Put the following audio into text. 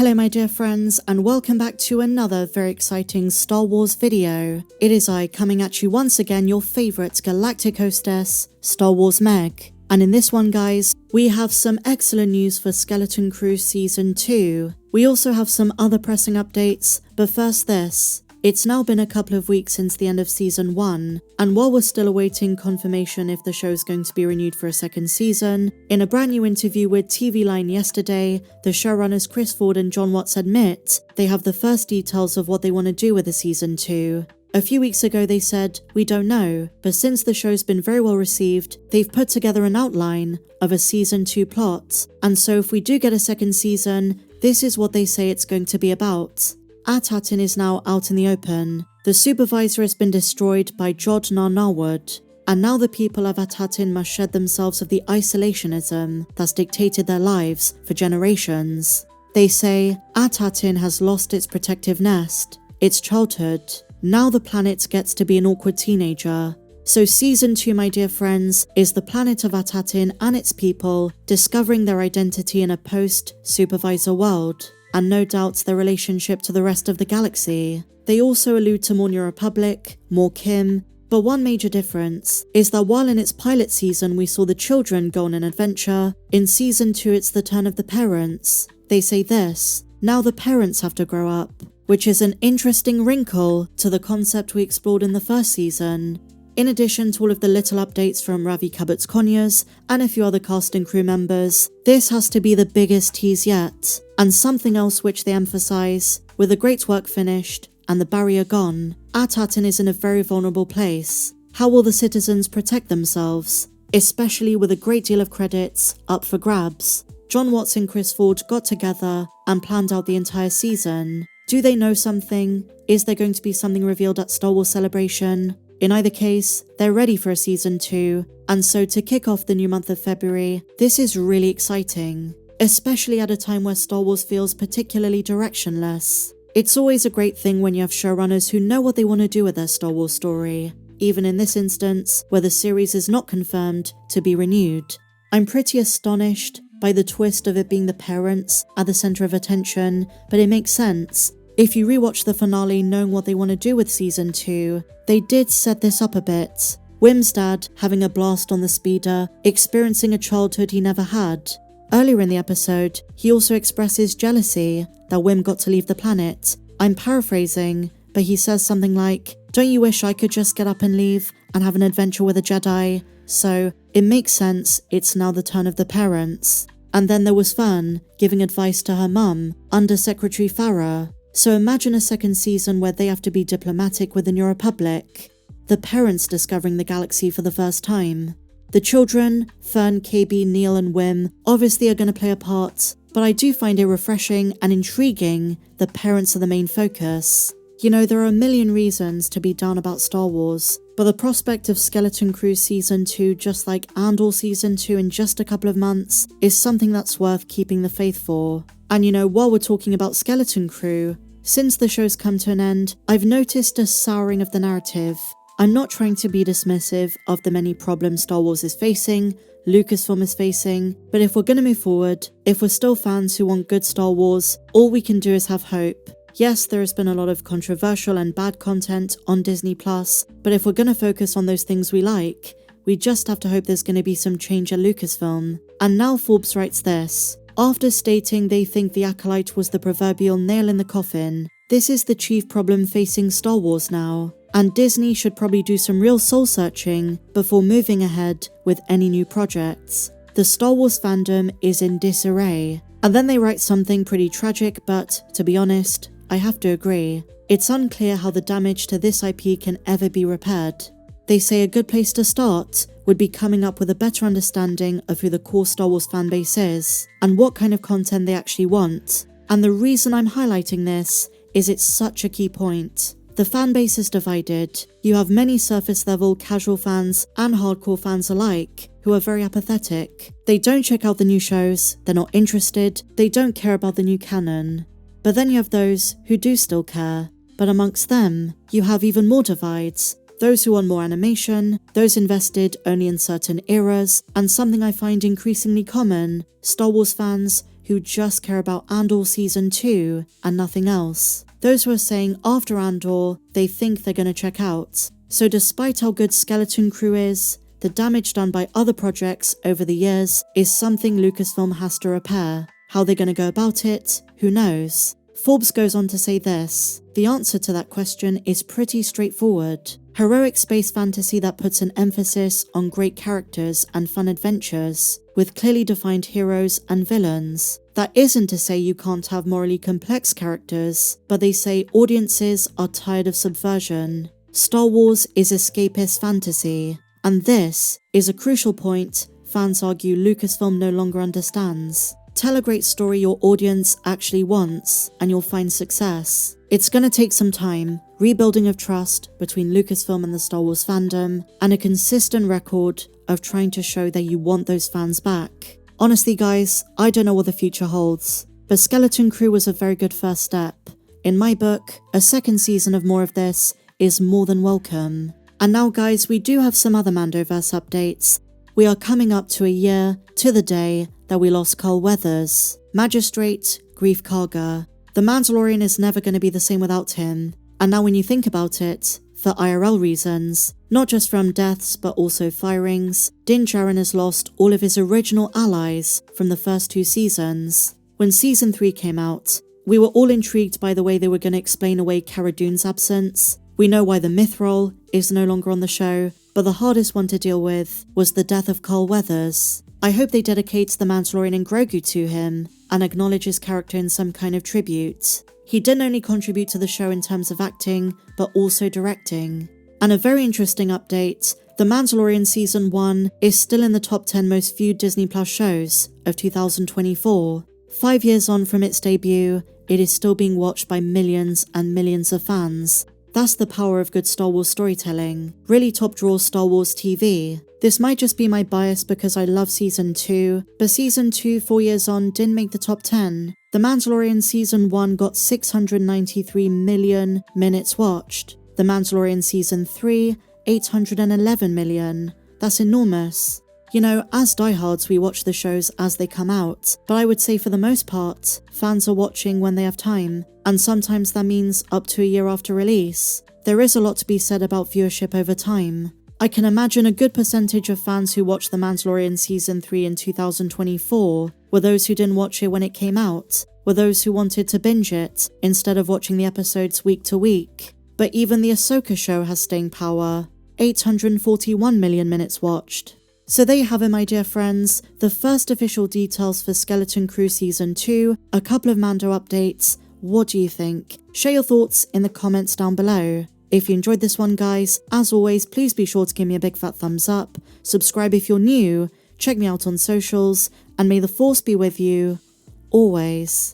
Hello my dear friends, and welcome back to another very exciting Star Wars video. It is I coming at you once again, your favourite galactic hostess, Star Wars Meg. And in this one guys, we have some excellent news for Skeleton Crew Season 2. We also have some other pressing updates, but first this. It's now been a couple of weeks since the end of Season 1, and while we're still awaiting confirmation if the show's going to be renewed for a second season, in a brand new interview with TV Line yesterday, the showrunners Chris Ford and John Watts admit they have the first details of what they want to do with the Season 2. A few weeks ago they said, "We don't know," but since the show's been very well received, they've put together an outline of a Season 2 plot, and so if we do get a second season, this is what they say it's going to be about. Atatin is now out in the open. The supervisor has been destroyed by Jod Nar Narwood, and now the people of Atatin must shed themselves of the isolationism that's dictated their lives for generations. They say Atatin has lost its protective nest, its childhood. Now the planet gets to be an awkward teenager. So Season 2, my dear friends, is the planet of Atatin and its people discovering their identity in a post-supervisor world, and no doubt their relationship to the rest of the galaxy. They also allude to more New Republic, more Kim, but one major difference is that while in its pilot season we saw the children go on an adventure, in Season 2 it's the turn of the parents. They say this, now the parents have to grow up, which is an interesting wrinkle to the concept we explored in the first season. In addition to all of the little updates from Ravi Kabat's Conyers and a few other cast and crew members, this has to be the biggest tease yet, and something else which they emphasize, with the great work finished and the barrier gone, Atatin is in a very vulnerable place. How will the citizens protect themselves, especially with a great deal of credits up for grabs? John Watts and Chris Ford got together and planned out the entire season. Do they know something? Is there going to be something revealed at Star Wars Celebration? In either case, they're ready for a Season 2, and so to kick off the new month of February, this is really exciting, especially at a time where Star Wars feels particularly directionless. It's always a great thing when you have showrunners who know what they want to do with their Star Wars story, even in this instance, where the series is not confirmed to be renewed. I'm pretty astonished by the twist of it being the parents at the center of attention, but it makes sense. If you rewatch the finale knowing what they want to do with Season 2, they did set this up a bit. Wim's dad having a blast on the speeder, experiencing a childhood he never had. Earlier in the episode, he also expresses jealousy that Wim got to leave the planet. I'm paraphrasing, but he says something like, "Don't you wish I could just get up and leave and have an adventure with a Jedi?" So it makes sense it's now the turn of the parents. And then there was Fern giving advice to her mum, Under Secretary Farah. So imagine a second season where they have to be diplomatic with the New Republic. The parents discovering the galaxy for the first time. The children, Fern, KB, Neil and Wim, obviously are going to play a part, but I do find it refreshing and intriguing that parents are the main focus. You know, there are a million reasons to be down about Star Wars, but the prospect of Skeleton Crew Season 2 just like Andor Season 2 in just a couple of months is something that's worth keeping the faith for. And you know, while we're talking about Skeleton Crew, since the show's come to an end, I've noticed a souring of the narrative. I'm not trying to be dismissive of the many problems Star Wars is facing, Lucasfilm is facing, but if we're going to move forward, if we're still fans who want good Star Wars, all we can do is have hope. Yes, there has been a lot of controversial and bad content on Disney+, but if we're going to focus on those things we like, we just have to hope there's going to be some change at Lucasfilm. And now Forbes writes this. After stating they think the Acolyte was the proverbial nail in the coffin, this is the chief problem facing Star Wars now, and Disney should probably do some real soul-searching before moving ahead with any new projects. The Star Wars fandom is in disarray. And then they write something pretty tragic, but to be honest, I have to agree. It's unclear how the damage to this IP can ever be repaired. They say a good place to start would be coming up with a better understanding of who the core Star Wars fanbase is and what kind of content they actually want. And the reason I'm highlighting this is it's such a key point. The fanbase is divided. You have many surface level casual fans and hardcore fans alike who are very apathetic. They don't check out the new shows, they're not interested, they don't care about the new canon. But then you have those who do still care. But amongst them, you have even more divides. Those who want more animation, those invested only in certain eras, and something I find increasingly common, Star Wars fans who just care about Andor Season 2 and nothing else. Those who are saying after Andor, they think they're gonna check out. So despite how good Skeleton Crew is, the damage done by other projects over the years is something Lucasfilm has to repair. How they're gonna go about it, who knows? Forbes goes on to say this: the answer to that question is pretty straightforward. Heroic space fantasy that puts an emphasis on great characters and fun adventures, with clearly defined heroes and villains. That isn't to say you can't have morally complex characters, but they say audiences are tired of subversion. Star Wars is escapist fantasy, and this is a crucial point fans argue Lucasfilm no longer understands. Tell a great story your audience actually wants, and you'll find success. It's gonna take some time, rebuilding of trust between Lucasfilm and the Star Wars fandom, and a consistent record of trying to show that you want those fans back. Honestly guys, I don't know what the future holds, but Skeleton Crew was a very good first step. In my book, a second season of more of this is more than welcome. And now guys, we do have some other Mandoverse updates. We are coming up to a year to the day that we lost Carl Weathers, Magistrate Grief Karga. The Mandalorian is never going to be the same without him. And now when you think about it, for IRL reasons, not just from deaths but also firings, Din Djarin has lost all of his original allies from the first 2 seasons. When Season 3 came out, we were all intrigued by the way they were going to explain away Cara Dune's absence. We know why the Mythrol is no longer on the show, but the hardest one to deal with was the death of Carl Weathers. I hope they dedicate the Mandalorian and Grogu to him and acknowledge his character in some kind of tribute. He didn't only contribute to the show in terms of acting, but also directing. And a very interesting update, The Mandalorian Season 1 is still in the top 10 most viewed Disney Plus shows of 2024. 5 years on from its debut, it is still being watched by millions and millions of fans. That's the power of good Star Wars storytelling. Really top draw Star Wars TV. This might just be my bias because I love Season 2, but Season 2 4 years on didn't make the top 10. The Mandalorian Season 1 got 693 million minutes watched. The Mandalorian Season 3, 811 million. That's enormous. You know, as diehards we watch the shows as they come out, but I would say for the most part, fans are watching when they have time, and sometimes that means up to a year after release. There is a lot to be said about viewership over time. I can imagine a good percentage of fans who watched The Mandalorian Season 3 in 2024 were those who didn't watch it when it came out, were those who wanted to binge it instead of watching the episodes week to week. But even the Ahsoka show has staying power, 841 million minutes watched. So there you have it, my dear friends, the first official details for Skeleton Crew Season 2, a couple of Mando updates. What do you think? Share your thoughts in the comments down below. If you enjoyed this one guys, as always, please be sure to give me a big fat thumbs up, subscribe if you're new, check me out on socials, and may the Force be with you, always.